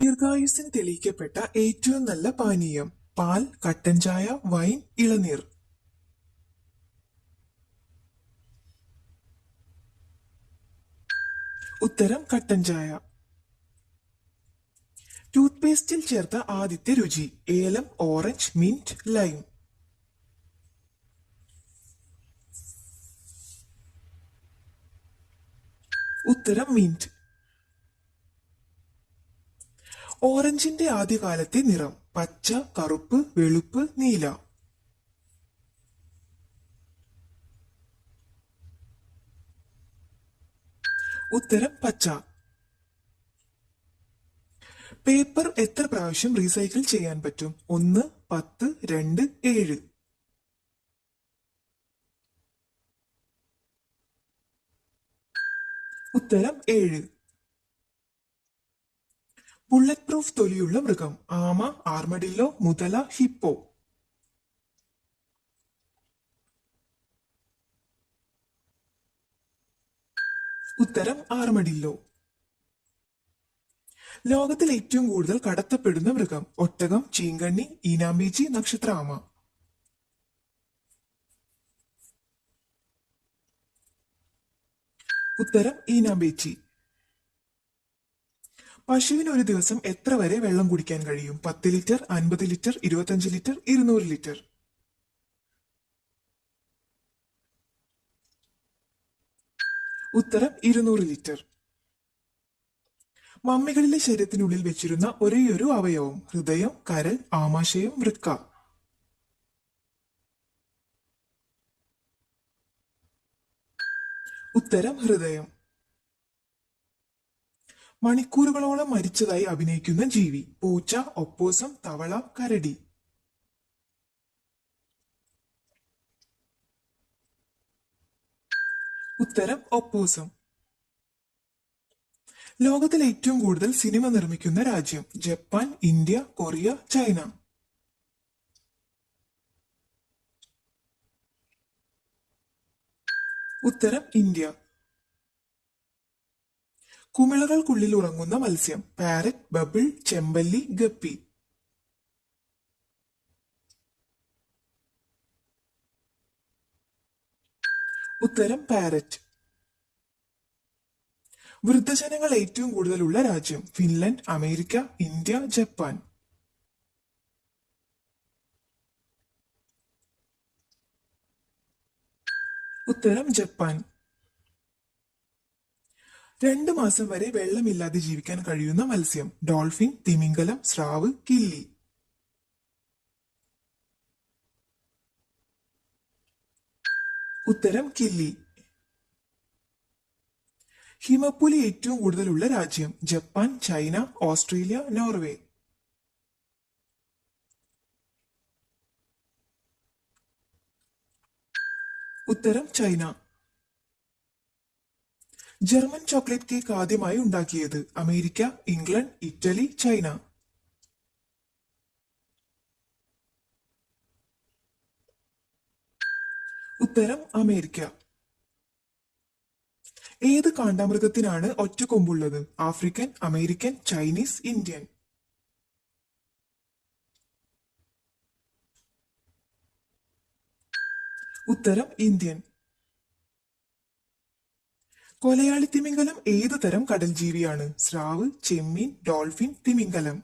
ദീർഘായുസ്സിന് തെളിയിക്കപ്പെട്ട ഏറ്റവും നല്ല പാനീയം: പാൽ, കട്ടൻ ചായ, വൈൻ, ഇളനീർ. ഉത്തരം കട്ടൻ ചായ. ടൂത്ത് പേസ്റ്റിൽ ചേർത്ത ആദ്യത്തെ രുചി: ഏലം, ഓറഞ്ച്, മിന്റ്, ലൈം. ഉത്തരം മിന്റ്. ഓറഞ്ചിന്റെ ആദ്യകാലത്തെ നിറം: പച്ച, കറുപ്പ്, വെളുപ്പ്, നീല. ഉത്തരം പച്ച. പേപ്പർ എത്ര പ്രാവശ്യം റീസൈക്കിൾ ചെയ്യാൻ പറ്റും? 1, 10, 2, 7. ഉത്തരം 7. ബുള്ളറ്റ് പ്രൂഫ് തൊലിയുള്ള മൃഗം: ആമ, ആർമഡില്ലോ, മുതല, ഹിപ്പോ. ഉത്തരം ആർമഡില്ലോ. ലോകത്തിൽ ഏറ്റവും കൂടുതൽ കടത്തപ്പെടുന്ന മൃഗം: ഒട്ടകം, ചീങ്കണ്ണി, ഈനാമ്പേച്ചി, നക്ഷത്ര ആമ. ഉത്തരം ഈനാമ്പേച്ചി. പശുവിന് ഒരു ദിവസം എത്ര വരെ വെള്ളം കുടിക്കാൻ കഴിയും? 10 ലിറ്റർ, 50 ലിറ്റർ, 25 ലിറ്റർ, 200 ലിറ്റർ. ഉത്തരം 200 ലിറ്റർ. മമ്മികളിലെ ശരീരത്തിനുള്ളിൽ വെച്ചിരുന്ന ഒരേയൊരു അവയവം: ഹൃദയം, കരൾ, ആമാശയം, വൃക്ക. ഉത്തരം ഹൃദയം. മണിക്കൂറുകളോളം മരിച്ചതായി അഭിനയിക്കുന്ന ജീവി: പൂച്ച, ഒപ്പോസം, തവള, കരടി. ഉത്തരം ഒപ്പോസം. ലോകത്തിൽ ഏറ്റവും കൂടുതൽ സിനിമ നിർമ്മിക്കുന്ന രാജ്യം: ജപ്പാൻ, ഇന്ത്യ, കൊറിയ, ചൈന. ഉത്തരം ഇന്ത്യ. കുമിളകൾക്കുള്ളിൽ ഉറങ്ങുന്ന മത്സ്യം: പാരറ്റ്, ബബിൾ, ചെമ്പല്ലി, ഗപ്പി. ഉത്തരം പാരറ്റ്. വൃദ്ധജനങ്ങൾ ഏറ്റവും കൂടുതലുള്ള രാജ്യം: ഫിൻലൻഡ്, അമേരിക്ക, ഇന്ത്യ, ജപ്പാൻ. ഉത്തരം ജപ്പാൻ. 2 മാസം വരെ വെള്ളമില്ലാതെ ജീവിക്കാൻ കഴിയുന്ന മത്സ്യം: ഡോൾഫിൻ, തിമിംഗലം, സ്രാവ്, കില്ലി. ഉത്തരം കില്ലി. ഹിമപ്പുലി ഏറ്റവും കൂടുതലുള്ള രാജ്യം: ജപ്പാൻ, ചൈന, ഓസ്ട്രേലിയ, നോർവേ. ഉത്തരം ചൈന. ജർമ്മൻ ചോക്ലേറ്റ് കേക്ക് ആദ്യമായി ഉണ്ടാക്കിയത്: അമേരിക്ക, ഇംഗ്ലണ്ട്, ഇറ്റലി, ചൈന. ഉത്തരം അമേരിക്ക. ഏത് കാണ്ടാമൃഗത്തിനാണ് ഒറ്റക്കൊമ്പുള്ളത്? African, American, Chinese, Indian. ഉത്തരം ഇന്ത്യൻ. കൊലയാളി തിമിംഗലം ഏത് തരം കടൽ ജീവിയാണ്? സ്രാവ്, ചെമ്മീൻ, ഡോൾഫിൻ, തിമിംഗലം.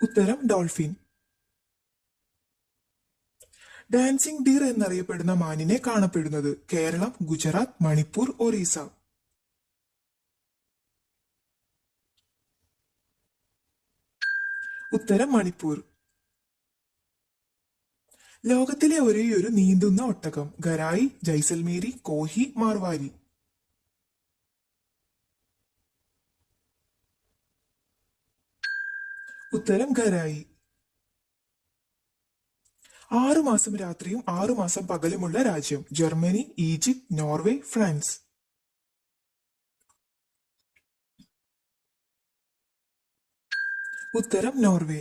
ഉത്തരം ഡോൾഫിൻ. ഡാൻസിംഗ് ഡീർ എന്നറിയപ്പെടുന്ന മാനിനെ കാണപ്പെടുന്നത്: കേരളം, ഗുജറാത്ത്, മണിപ്പൂർ, ഒറീസ. ഉത്തരം മണിപ്പൂർ. ലോകത്തിലെ ഒരേയൊരു നീന്തുന്ന ഒട്ടകം: ഖരായി, ജൈസൽമേരി, കോഹി, മാർവാരി. ഉത്തരം ഖരായി. 6 മാസം രാത്രിയും 6 മാസം പകലുമുള്ള രാജ്യം: ജർമ്മനി, ഈജിപ്ത്, നോർവേ, ഫ്രാൻസ്. ഉത്തരം നോർവേ.